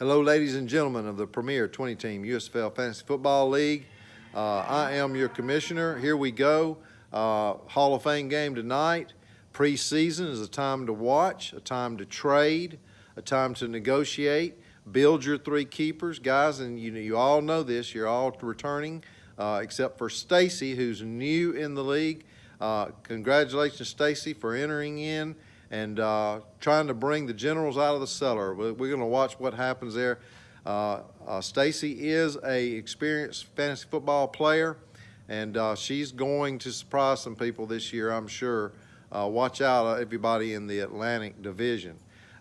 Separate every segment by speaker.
Speaker 1: Hello, ladies and gentlemen of the premier 20-team USFL Fantasy Football League. I am your commissioner. Here we go. Hall of Fame game tonight. Preseason is a time to watch, a time to trade, a time to negotiate. Build your three keepers, guys, and you all know this. You're all returning, except for Stacy, who's new in the league. Congratulations, Stacy, for entering in and trying to bring the Generals out of the cellar. We're going to watch what happens there. Stacy is a experienced fantasy football player, and she's going to surprise some people this year, I'm sure. Watch out, everybody in the Atlantic Division.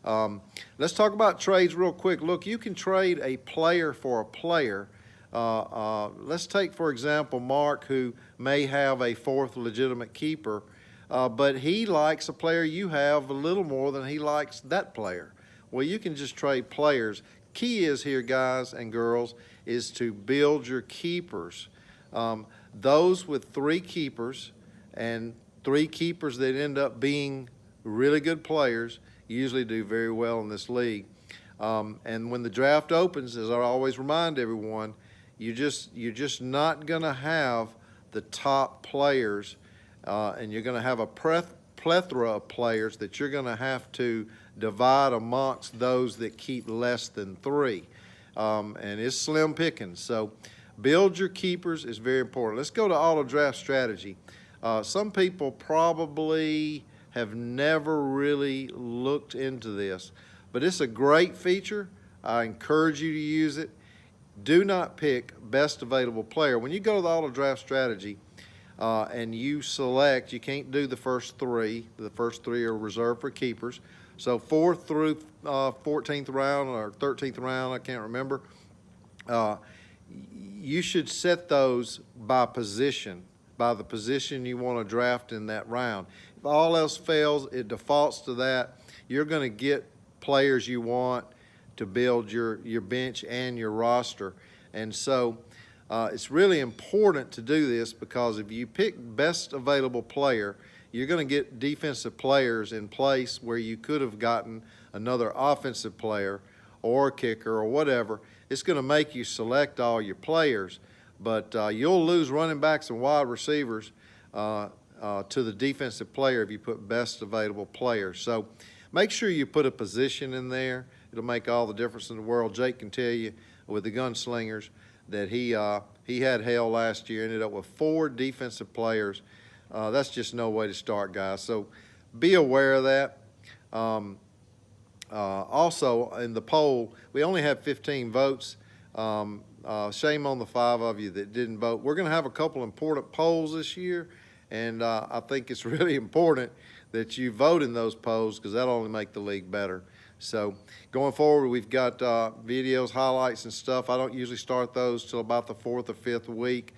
Speaker 1: Let's talk about trades real quick. Look, you can trade a player for a player. Let's take, for example, Mark, who may have a fourth legitimate keeper, but he likes a player you have a little more than he likes that player. Well, you can just trade players. Key is here, guys and girls, is to build your keepers. Those with three keepers and three keepers that end up being really good players usually do very well in this league. And when the draft opens, as I always remind everyone, you're just not going to have the top players, and you're going to have a plethora of players that you're going to have to divide amongst those that keep less than three. And it's slim pickings. So build your keepers is very important. Let's go to auto draft strategy. Some people probably have never really looked into this, but it's a great feature. I encourage you to use it. Do not pick best available player. When you go to the auto draft strategy and you select, you can't do the first three. The first three are reserved for keepers. So 4th through 14th round or 13th round, I can't remember. You should set those by position, by the position you want to draft in that round. If all else fails, it defaults to that. You're going to get players you want to build your bench and your roster. And so it's really important to do this, because if you pick best available player, you're going to get defensive players in place where you could have gotten another offensive player or a kicker or whatever. It's going to make you select all your players, but you'll lose running backs and wide receivers to the defensive player if you put best available player. So make sure you put a position in there. It'll make all the difference in the world. Jake can tell you with the gunslingers that he had hell last year, ended up with 4 defensive players. That's just no way to start, guys. So be aware of that. Also, in the poll, we only have 15 votes. Shame on the 5 of you that didn't vote. We're going to have a couple important polls this year, and I think it's really important that you vote in those polls, because that'll only make the league better. So going forward, we've got videos, highlights, and stuff. I don't usually start those till about the 4th or 5th week.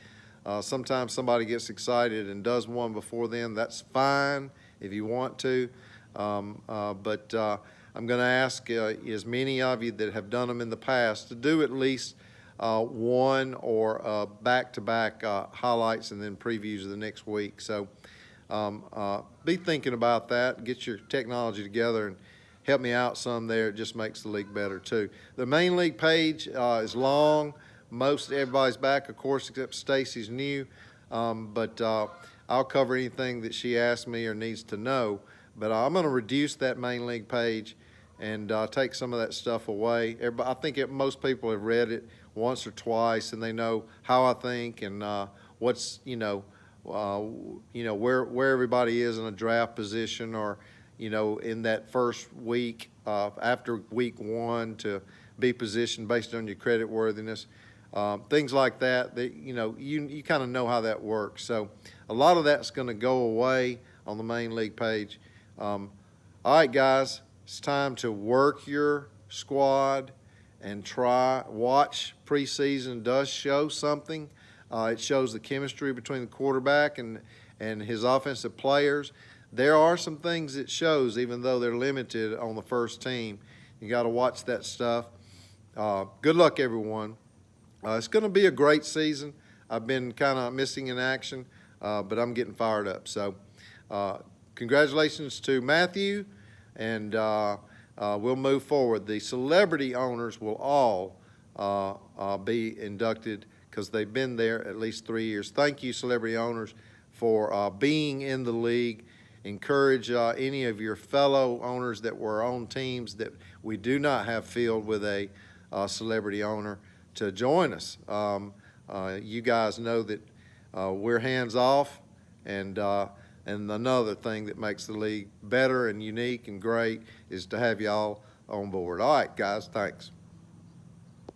Speaker 1: Sometimes somebody gets excited and does one before then. That's fine if you want to. But I'm going to ask as many of you that have done them in the past to do at least one or back-to-back highlights and then previews of the next week. So be thinking about that. Get your technology together and help me out some there. It just makes the league better too. The main league page is long. Most everybody's back, of course, except Stacy's new. But I'll cover anything that she asks me or needs to know. But I'm going to reduce that main league page and take some of that stuff away. I think most people have read it once or twice, and they know how I think and what's where everybody is in a draft position, or in that first week after week 1 to be positioned based on your credit worthiness. Things like that, you kind of know how that works. So a lot of that's going to go away on the main league page. All right, guys, it's time to work your squad and watch preseason. Does show something. It shows the chemistry between the quarterback and his offensive players. There are some things it shows, even though they're limited on the first team. You got to watch that stuff. Good luck, everyone. It's going to be a great season. I've been kind of missing in action, but I'm getting fired up. So congratulations to Matthew and we'll move forward. The celebrity owners will all be inducted because they've been there at least 3 years. Thank you, celebrity owners, for being in the league. Encourage any of your fellow owners that were on teams that we do not have filled with a celebrity owner to join us. You guys know that we're hands off, and another thing that makes the league better and unique and great is to have y'all on board. All right, guys, thanks.